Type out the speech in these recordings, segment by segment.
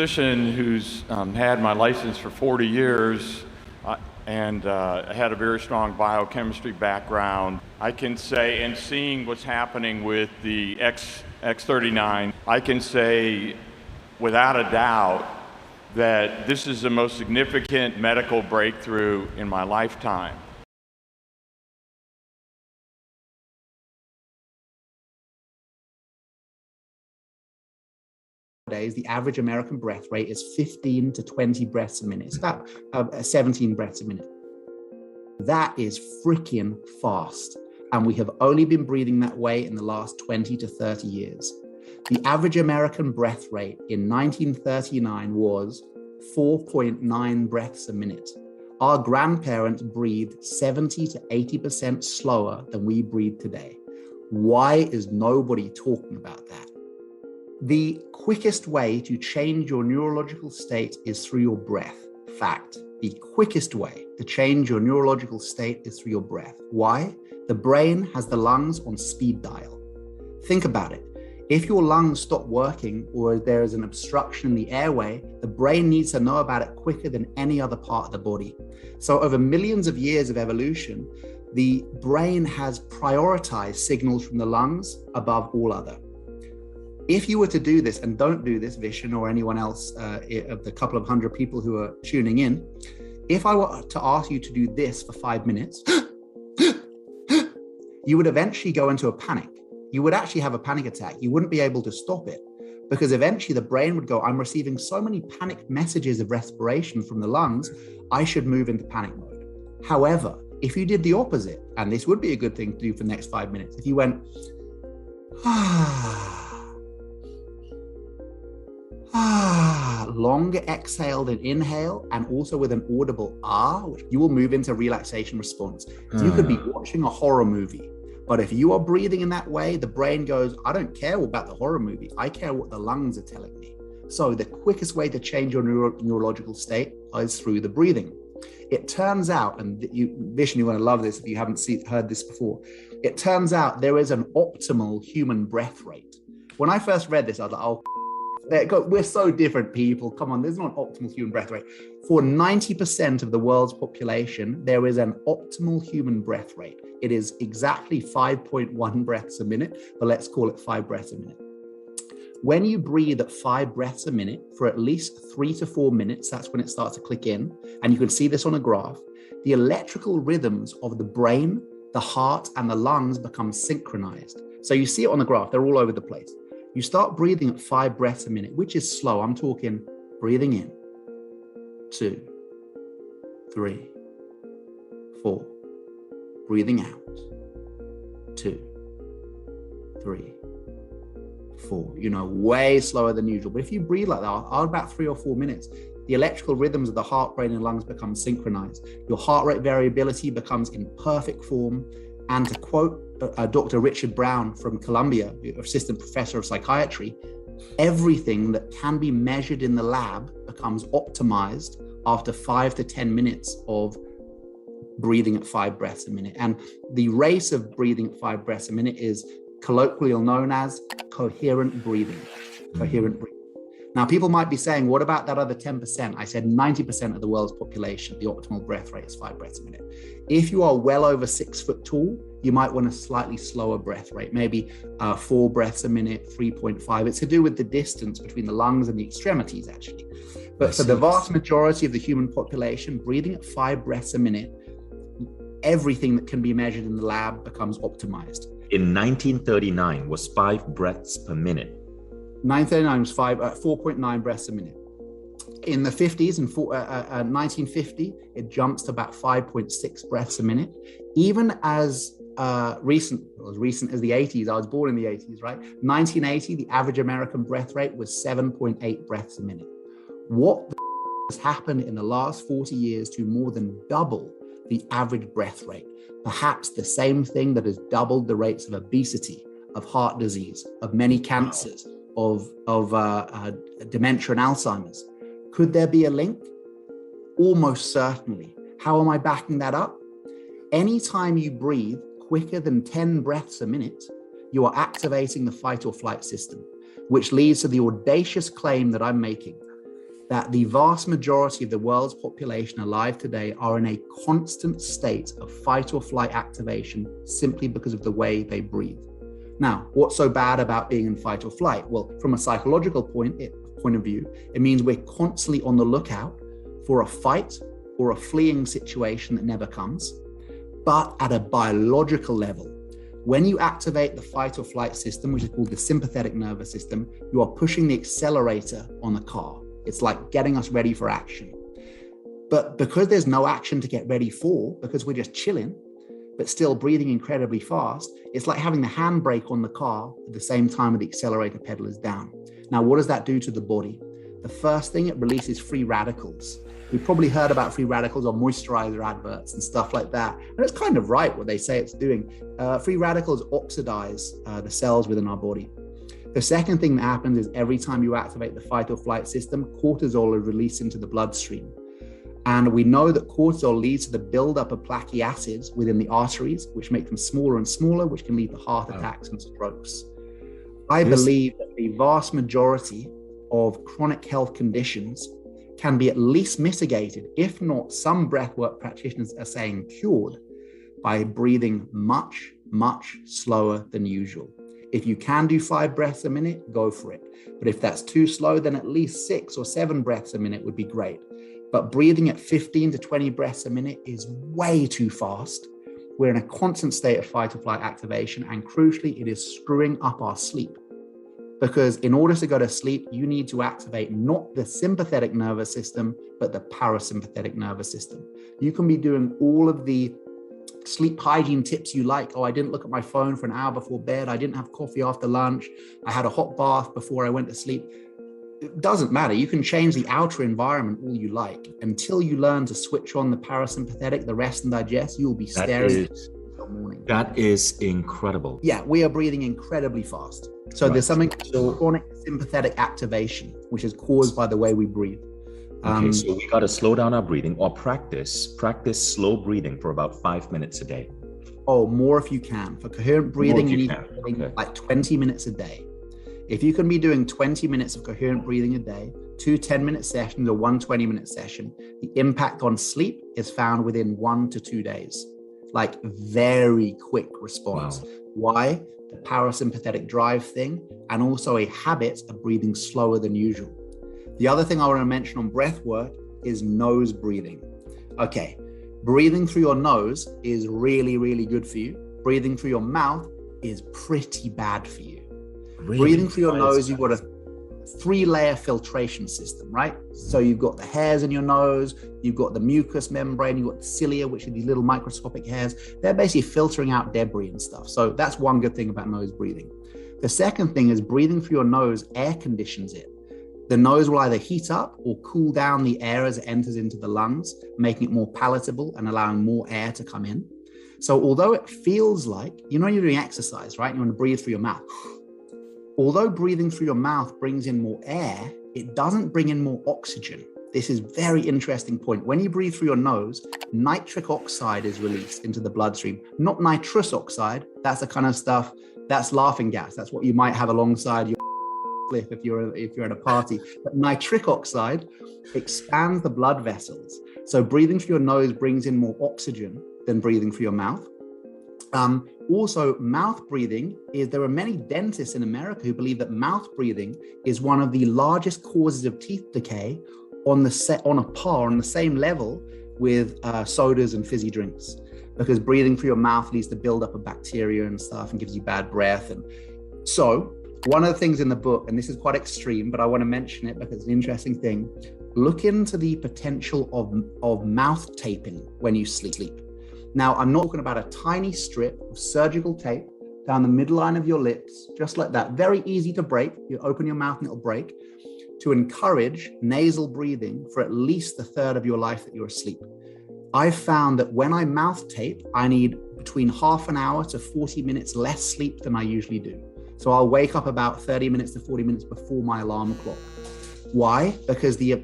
Physician who's had my license for 40 years and had a very strong biochemistry background. I can say, and seeing what's happening with the X39, I can say without a doubt that this is the most significant medical breakthrough in my lifetime. The average American breath rate is 15 to 20 breaths a minute. It's about 17 breaths a minute. That is freaking fast. And we have only been breathing that way in the last 20 to 30 years. The average American breath rate in 1939 was 4.9 breaths a minute. Our grandparents breathed 70 to 80% slower than we breathe today. Why is nobody talking about that? The quickest way to change your neurological state is through your breath. Fact. The quickest way to change your neurological state is through your breath. Why? The brain has the lungs on speed dial. Think about it. If your lungs stop working or there is an obstruction in the airway, the brain needs to know about it quicker than any other part of the body. So over millions of years of evolution, the brain has prioritized signals from the lungs above all other. If you were to do this, and don't do this, Vishen or anyone else of the couple of hundred people who are tuning in, if I were to ask you to do this for 5 minutes, you would eventually go into a panic. You would actually have a panic attack. You wouldn't be able to stop it because eventually the brain would go, I'm receiving so many panic messages of respiration from the lungs, I should move into panic mode. However, if you did the opposite, and this would be a good thing to do for the next 5 minutes, if you went, longer exhale than inhale, and also with an audible you will move into relaxation response. You could be watching a horror movie, but if you are breathing in that way, the brain goes, I don't care about the horror movie. I care what the lungs are telling me. So the quickest way to change your neurological state is through the breathing. It turns out, and Vishen, you're going to love this if you haven't heard this before. It turns out there is an optimal human breath rate. When I first read this, I was like, oh, we're so different people. Come on, there's not an optimal human breath rate. For 90% of the world's population, there is an optimal human breath rate. It is exactly 5.1 breaths a minute, but let's call it 5 breaths a minute. When you breathe at 5 breaths a minute for at least 3 to 4 minutes, that's when it starts to click in. And you can see this on a graph. The electrical rhythms of the brain, the heart, and the lungs become synchronized. So you see it on the graph, they're all over the place. You start breathing at 5 breaths a minute, which is slow. I'm talking breathing in, 2, 3, 4. Breathing out, 2, 3, 4. Way slower than usual. But if you breathe like that, about 3 or 4 minutes, the electrical rhythms of the heart, brain, and lungs become synchronized. Your heart rate variability becomes in perfect form. And to quote Dr. Richard Brown from Columbia, assistant professor of psychiatry, everything that can be measured in the lab becomes optimized after 5 to 10 minutes of breathing at 5 breaths a minute. And the race of breathing at 5 breaths a minute is colloquially known as coherent breathing. Coherent breathing. Now, people might be saying, what about that other 10%? I said 90% of the world's population, the optimal breath rate is 5 breaths a minute. If you are well over 6 foot tall, you might want a slightly slower breath rate, maybe 4 breaths a minute, 3.5. It's to do with the distance between the lungs and the extremities, actually. But for the vast majority of the human population, breathing at 5 breaths a minute, everything that can be measured in the lab becomes optimized. In 1939 was 5 breaths per minute. 939 was 4.9 breaths a minute. In the 50s, in 1950, it jumps to about 5.6 breaths a minute. Even as recent as the 80s, I was born in the 80s, right? 1980, the average American breath rate was 7.8 breaths a minute. What has happened in the last 40 years to more than double the average breath rate? Perhaps the same thing that has doubled the rates of obesity, of heart disease, of many cancers, of dementia and Alzheimer's. Could there be a link? Almost certainly. How am I backing that up? Anytime you breathe quicker than 10 breaths a minute, you are activating the fight or flight system, which leads to the audacious claim that I'm making, that the vast majority of the world's population alive today are in a constant state of fight or flight activation simply because of the way they breathe. Now, what's so bad about being in fight or flight? Well, from a psychological point of view, it means we're constantly on the lookout for a fight or a fleeing situation that never comes. But at a biological level, when you activate the fight or flight system, which is called the sympathetic nervous system, you are pushing the accelerator on the car. It's like getting us ready for action. But because there's no action to get ready for, because we're just chilling, but still breathing incredibly fast, it's like having the handbrake on the car at the same time the accelerator pedal is down. Now, what does that do to the body? The first thing, it releases free radicals. We've probably heard about free radicals on moisturizer adverts and stuff like that. And it's kind of right what they say it's doing. Free radicals oxidize the cells within our body. The second thing that happens is every time you activate the fight or flight system, cortisol is released into the bloodstream. And we know that cortisol leads to the buildup of plaque acids within the arteries, which make them smaller and smaller, which can lead to heart attacks and strokes. I believe that the vast majority of chronic health conditions can be at least mitigated, if not some breathwork practitioners are saying cured, by breathing much, much slower than usual. If you can do 5 breaths a minute, go for it. But if that's too slow, then at least 6 or 7 breaths a minute would be great. But breathing at 15 to 20 breaths a minute is way too fast. We're in a constant state of fight or flight activation, and crucially, it is screwing up our sleep. Because in order to go to sleep, you need to activate not the sympathetic nervous system, but the parasympathetic nervous system. You can be doing all of the sleep hygiene tips you like. Oh, I didn't look at my phone for an hour before bed. I didn't have coffee after lunch. I had a hot bath before I went to sleep. It doesn't matter. You can change the outer environment all you like. Until you learn to switch on the parasympathetic, the rest and digest, you'll be staring until morning. That is incredible. Yeah, we are breathing incredibly fast. So there's something called chronic sympathetic activation, which is caused by the way we breathe. Okay, so we got to slow down our breathing or practice slow breathing for about 5 minutes a day. Oh, more if you can. For coherent breathing, you need to be doing like 20 minutes a day. If you can be doing 20 minutes of coherent breathing a day, 2 10-minute sessions or 1 20-minute session, the impact on sleep is found within 1 to 2 days. Like very quick response. Wow. Why? The parasympathetic drive thing, and also a habit of breathing slower than usual. The other thing I want to mention on breath work is nose breathing. Okay, breathing through your nose is really, really good for you. Breathing through your mouth is pretty bad for you. Really? Breathing through your nose, you've got a 3-layer filtration system, right? So you've got the hairs in your nose, you've got the mucous membrane, you've got the cilia, which are these little microscopic hairs. They're basically filtering out debris and stuff. So that's one good thing about nose breathing. The second thing is breathing through your nose air conditions it. The nose will either heat up or cool down the air as it enters into the lungs, making it more palatable and allowing more air to come in. So although it feels like, you're doing exercise, right? You want to breathe through your mouth. Although breathing through your mouth brings in more air, it doesn't bring in more oxygen. This is a very interesting point. When you breathe through your nose, nitric oxide is released into the bloodstream, not nitrous oxide. That's the kind of stuff, that's laughing gas. That's what you might have alongside your if you're at a party. But nitric oxide expands the blood vessels. So breathing through your nose brings in more oxygen than breathing through your mouth. Also, mouth breathing there are many dentists in America who believe that mouth breathing is one of the largest causes of teeth decay on the same level with sodas and fizzy drinks, because breathing through your mouth leads to buildup of bacteria and stuff and gives you bad breath. And so one of the things in the book, and this is quite extreme, but I want to mention it because it's an interesting thing, look into the potential of mouth taping when you sleep. Now, I'm not talking about a tiny strip of surgical tape down the midline of your lips, just like that. Very easy to break. You open your mouth and it'll break, to encourage nasal breathing for at least a third of your life that you're asleep. I've found that when I mouth tape, I need between half an hour to 40 minutes less sleep than I usually do. So I'll wake up about 30 minutes to 40 minutes before my alarm clock. Why? Because the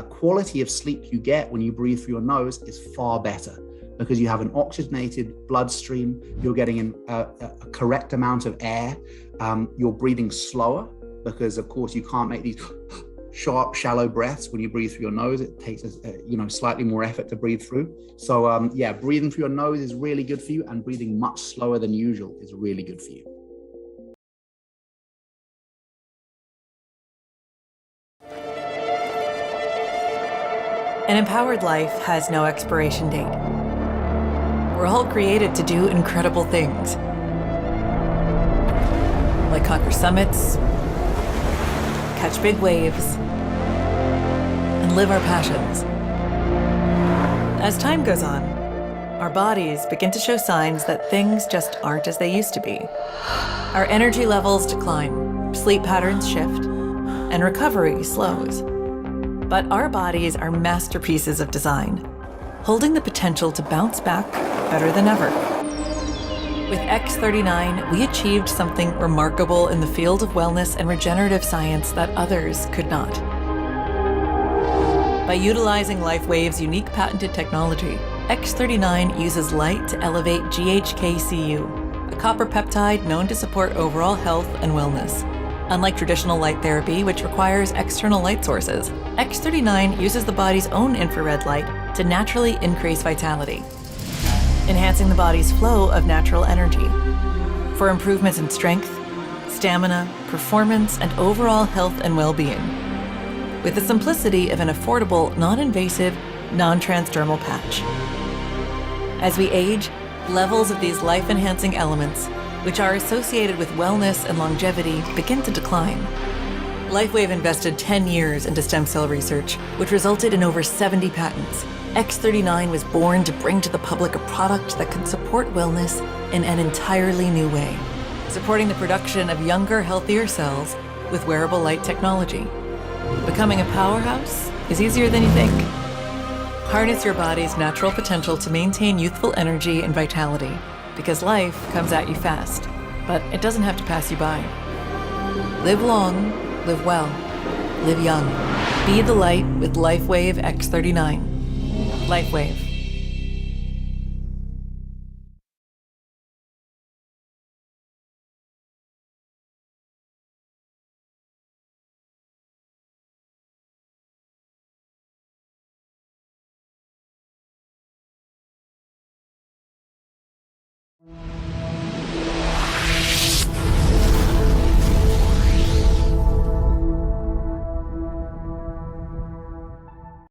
quality of sleep you get when you breathe through your nose is far better, because you have an oxygenated bloodstream, you're getting in a correct amount of air, you're breathing slower, because of course you can't make these sharp, shallow breaths when you breathe through your nose. It takes slightly more effort to breathe through. So breathing through your nose is really good for you, and breathing much slower than usual is really good for you. An empowered life has no expiration date. We're all created to do incredible things, like conquer summits, catch big waves, and live our passions. As time goes on, our bodies begin to show signs that things just aren't as they used to be. Our energy levels decline, sleep patterns shift, and recovery slows. But our bodies are masterpieces of design, holding the potential to bounce back better than ever. With X39, we achieved something remarkable in the field of wellness and regenerative science that others could not. By utilizing LifeWave's unique patented technology, X39 uses light to elevate GHK-Cu, a copper peptide known to support overall health and wellness. Unlike traditional light therapy, which requires external light sources, X39 uses the body's own infrared light to naturally increase vitality, enhancing the body's flow of natural energy for improvements in strength, stamina, performance, and overall health and well-being, with the simplicity of an affordable, non-invasive, non-transdermal patch. As we age, levels of these life-enhancing elements, which are associated with wellness and longevity, begin to decline. LifeWave invested 10 years into stem cell research, which resulted in over 70 patents. X39 was born to bring to the public a product that can support wellness in an entirely new way, supporting the production of younger, healthier cells with wearable light technology. Becoming a powerhouse is easier than you think. Harness your body's natural potential to maintain youthful energy and vitality, because life comes at you fast, but it doesn't have to pass you by. Live long, live well, live young. Be the light with LifeWave X39. LifeWave.